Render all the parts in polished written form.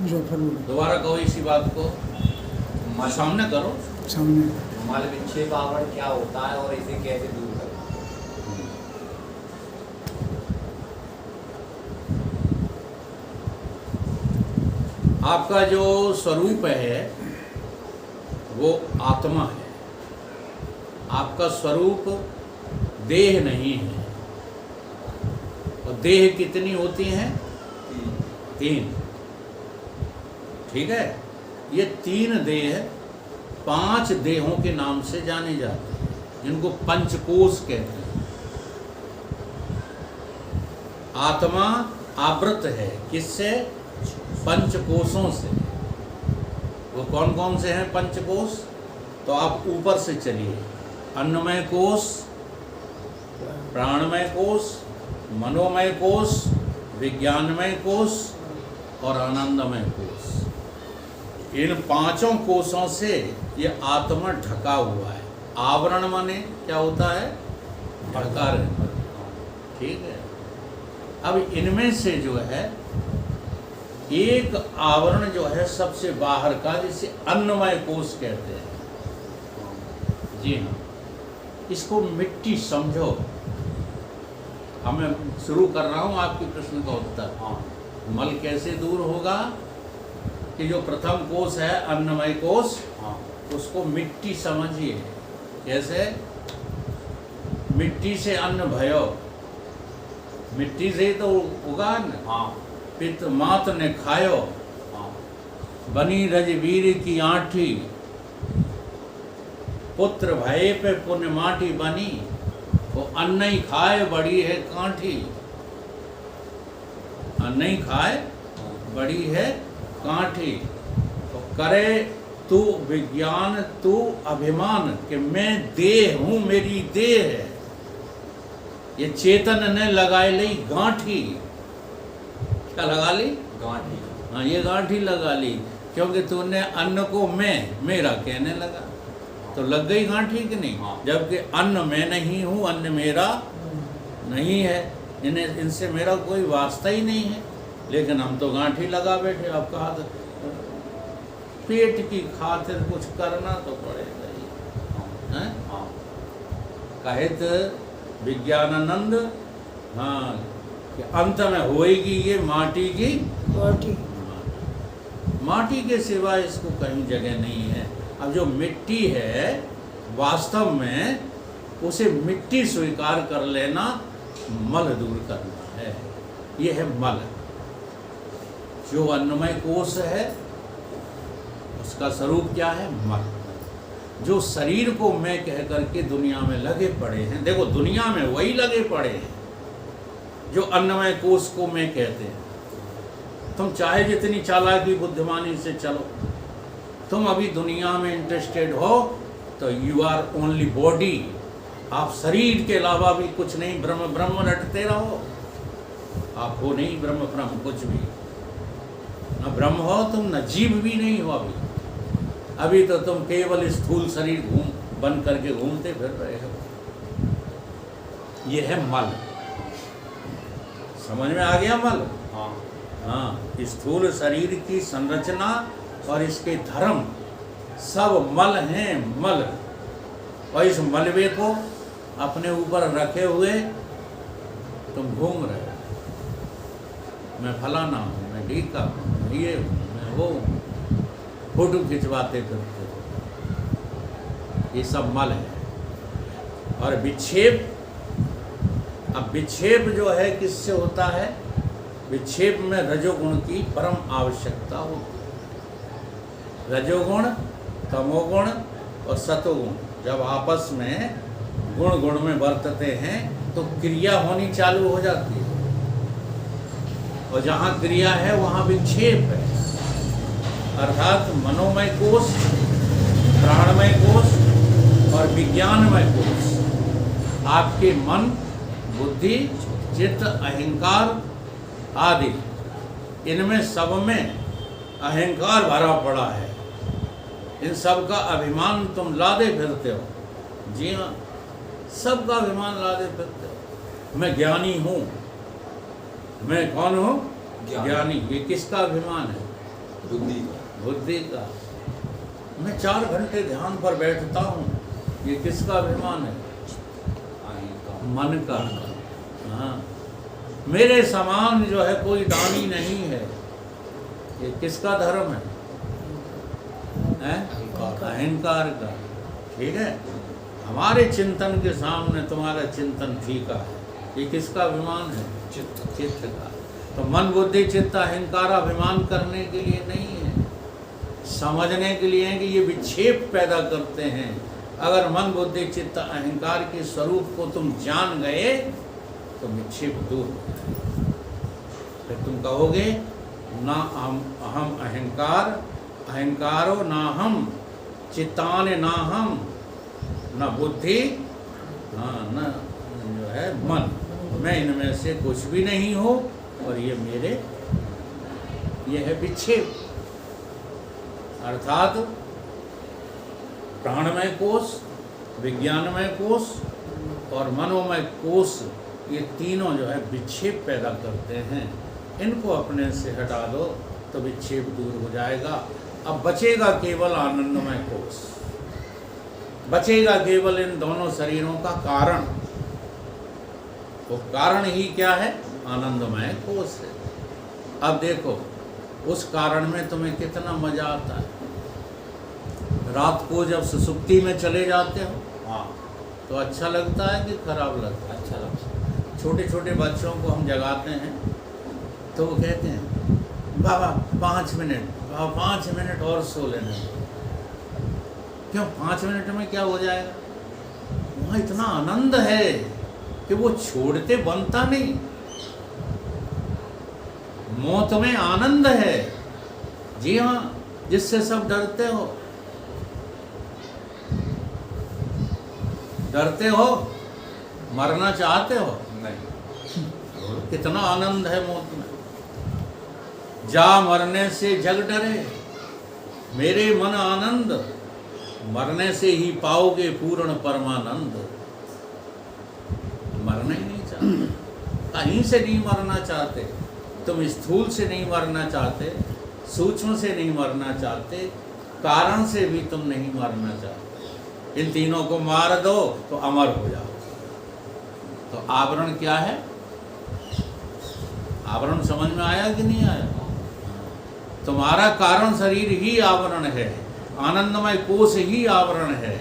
मुजफ्फरपुर। दोबारा कहो इसी बात को, सामने करो। सामने मल विक्षेप आवरण क्या होता है और इसे कैसे दूर करें? आपका जो स्वरूप है वो आत्मा है। आपका स्वरूप देह नहीं है। और देह कितनी होती हैं? 3। ठीक है। ये 3 देह 5 देहों के नाम से जाने जाते हैं, जिनको पंचकोश कहते हैं। आत्मा आवृत है किससे? पंचकोशों से। वो कौन कौन से हैं पंचकोश? तो आप ऊपर से चलिए। अन्नमय कोश, प्राणमय कोश, मनोमय कोश, विज्ञानमय कोश और आनंदमय कोश। इन 5 कोशों से ये आत्मा ढका हुआ है। आवरण माने क्या होता है? ढका रहना। ठीक है। अब इनमें से जो है एक आवरण जो है सबसे बाहर का, जिसे अन्नमय कोश कहते हैं। जी हाँ, इसको मिट्टी समझो। अब मैं शुरू कर रहा हूँ आपके प्रश्न का उत्तर। मल कैसे दूर होगा? कि जो प्रथम कोश है अन्नमय कोश, उसको मिट्टी समझिए। कैसे? मिट्टी से अन्न भयो, मिट्टी से तो उगा न। पित मात ने खायो, बनी रजवीर की आँठी, पुत्र भये पे पुण्य माटी बनी, वो अन्न ही खाए बड़ी है कांठी। अन्न ही खाए बड़ी है कांठी। तो करे तू विज्ञान तू अभिमान कि मैं देह हूँ, मेरी देह है। ये चेतन ने लगाए ली गांठी। क्या लगा ली? गांठी। हाँ, ये गांठी लगा ली, क्योंकि तूने अन्न को मैं मेरा कहने लगा, तो लग गई गांठी कि नहीं? जबकि अन्न मैं नहीं हूँ, अन्न मेरा नहीं है, इनसे मेरा कोई वास्ता ही नहीं है। लेकिन हम तो गांठी लगा बैठे। अब कहा तो पेट की खातिर कुछ करना तो पड़ेगा ही, हैं? कहित विज्ञानानंद, हाँ, कि अंत में होएगी ये माटी की माटी के सिवा इसको कहीं जगह नहीं है। अब जो मिट्टी है वास्तव में उसे मिट्टी स्वीकार कर लेना मल दूर करना है। ये है मल। जो अन्नमय कोश है उसका स्वरूप क्या है? मल। जो शरीर को मैं कह करके दुनिया में लगे पड़े हैं, देखो दुनिया में वही लगे पड़े हैं जो अन्नमय कोश को मैं कहते हैं। तुम चाहे जितनी चालाकी बुद्धिमानी से चलो, तुम अभी दुनिया में इंटरेस्टेड हो तो यू आर ओनली बॉडी। आप शरीर के अलावा भी कुछ नहीं, ब्रह्म ब्रह्म रटते रहो। आप हो नहीं ब्रह्म ब्रह्म कुछ भी। न ब्रह्म हो तुम, न जीव भी नहीं हो। अभी तो तुम केवल स्थूल शरीर बन करके घूमते फिर रहे हो। ये है मल। समझ में आ गया मल? हाँ, स्थूल शरीर की संरचना और इसके धर्म सब मल हैं, मल। और इस मलबे को अपने ऊपर रखे हुए तुम घूम रहे हो। मैं फलाना हूँ, मैं ढीका हूँ, ये हूँ, मैं वो हूँ, फोटो खिंचवाते फिरते हो। ये सब मल है। और विक्षेप, अब विक्षेप जो है किससे होता है? विक्षेप में रजोगुण की परम आवश्यकता होती है। रजोगुण, तमोगुण और सतोगुण जब आपस में गुण गुण में बरतते हैं तो क्रिया होनी चालू हो जाती है। और जहाँ क्रिया है वहाँ विक्षेप है। अर्थात मनोमय कोश, प्राणमय कोश और विज्ञानमय कोश। आपके मन, बुद्धि, चित्त, अहंकार आदि, इनमें सब में अहंकार भरा पड़ा है। इन सब का अभिमान तुम लादे फिरते हो। जी हाँ, सब का अभिमान लादे फिरते हो। मैं ज्ञानी हूँ। मैं कौन हूँ? ज्ञानी। ये किसका अभिमान है? बुद्धि बुद्धि का। मैं 4 घंटे ध्यान पर बैठता हूँ, ये किसका अभिमान है? मन का। हाँ, मेरे समान जो है कोई दानी नहीं है, ये किसका धर्म है? अहंकार का। ठीक है, हमारे चिंतन के सामने तुम्हारा चिंतन फीका है, ये किसका अभिमान है? चित्त का। तो मन बुद्धि चित्त अहंकार अभिमान करने के लिए नहीं है, समझने के लिए है कि ये विक्षेप पैदा करते हैं। अगर मन बुद्धि चित्त अहंकार के स्वरूप को तुम जान गए तो विक्षेप दूर हो जाएगा। फिर तुम कहोगे ना हम अहंकार, अहंकारो ना हम, चित्तान ना हम, न बुद्धि, हाँ न जो है मन, मैं इनमें से कुछ भी नहीं हूँ और ये मेरे, ये है विक्षेप। अर्थात प्राणमय कोश, विज्ञानमय कोश और मनोमय कोश, ये तीनों जो है विक्षेप पैदा करते हैं। इनको अपने से हटा दो तो विक्षेप दूर हो जाएगा। अब बचेगा केवल आनंदमय कोश, बचेगा केवल इन दोनों शरीरों का कारण। तो कारण ही क्या है? आनंदमय कोश है। अब देखो, उस कारण में तुम्हें कितना मजा आता है। रात को जब सुसुप्ति में चले जाते हो, हाँ, तो अच्छा लगता है कि खराब लगता है? अच्छा लगता है। छोटे छोटे बच्चों को हम जगाते हैं तो वो कहते हैं बाबा 5 मिनट, बाबा 5 मिनट और सो लेने। क्यों? 5 मिनट में क्या हो जाएगा? वहाँ इतना आनंद है कि वो छोड़ते बनता नहीं। मौत में आनंद है। जी हाँ, जिससे सब डरते हो, डरते हो, मरना चाहते हो नहीं। कितना आनंद है मौत में। जा मरने से जग डरे, मेरे मन आनंद, मरने से ही पाओगे पूर्ण परमानंद। मरना ही नहीं चाहते, कहीं से नहीं मरना चाहते। तुम स्थूल से नहीं मरना चाहते, सूक्ष्म से नहीं मरना चाहते, कारण से भी तुम नहीं मरना चाहते। इन तीनों को मार दो तो अमर हो जाओ। तो आवरण क्या है? आवरण समझ में आया कि नहीं आया? तुम्हारा कारण शरीर ही आवरण है, आनंदमय कोश ही आवरण है।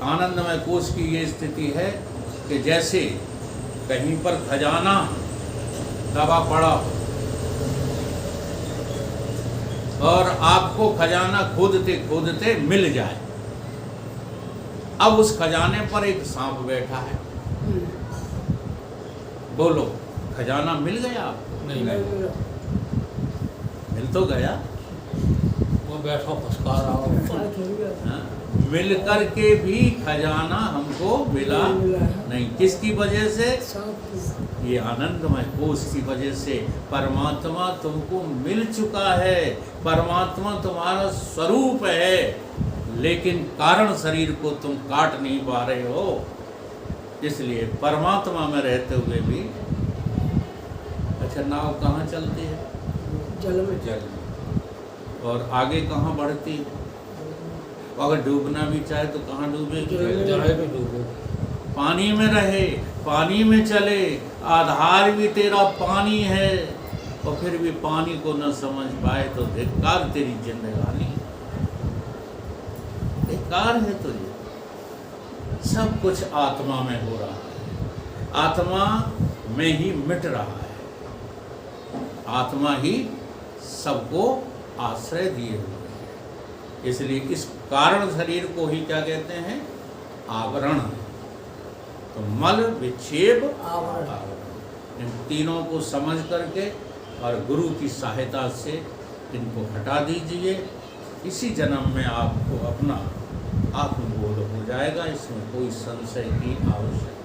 आनंदमय कोश की ये स्थिति है कि जैसे कहीं पर खजाना दबा पड़ा हो और आपको खजाना खोदते खोदते मिल जाए। अब उस खजाने पर एक सांप बैठा है, बोलो खजाना मिल गया आपको? नहीं मिल तो गया, वो बैठा फसका रहा। हाँ, मिल कर के भी खजाना हमको मिला नहीं। किसकी वजह से? ये आनंदमय कोश की वजह से। परमात्मा तुमको मिल चुका है, परमात्मा तुम्हारा स्वरूप है, लेकिन कारण शरीर को तुम काट नहीं पा रहे हो। इसलिए परमात्मा में रहते हुए भी। अच्छा, नाव कहाँ चलती है? जल में। जल और आगे कहाँ बढ़ती है? अगर डूबना भी चाहे तो कहाँ डूबेगी? जल में डूबो। पानी में रहे, पानी में चले, आधार भी तेरा पानी है, और फिर भी पानी को न समझ पाए तो धिक्कार तेरी जिंदगानी। धिक्कार है तुझे। सब कुछ आत्मा में हो रहा है, आत्मा में ही मिट रहा है। आत्मा ही सबको आश्रय दिए हुए है। इसलिए इस कारण शरीर को ही क्या कहते हैं? आवरण। तो मल, विक्षेप, आवरण, इन तीनों को समझ करके और गुरु की सहायता से इनको हटा दीजिए। इसी जन्म में आपको अपना आत्मबोध हो जाएगा। इसमें कोई संशय की आवश्यकता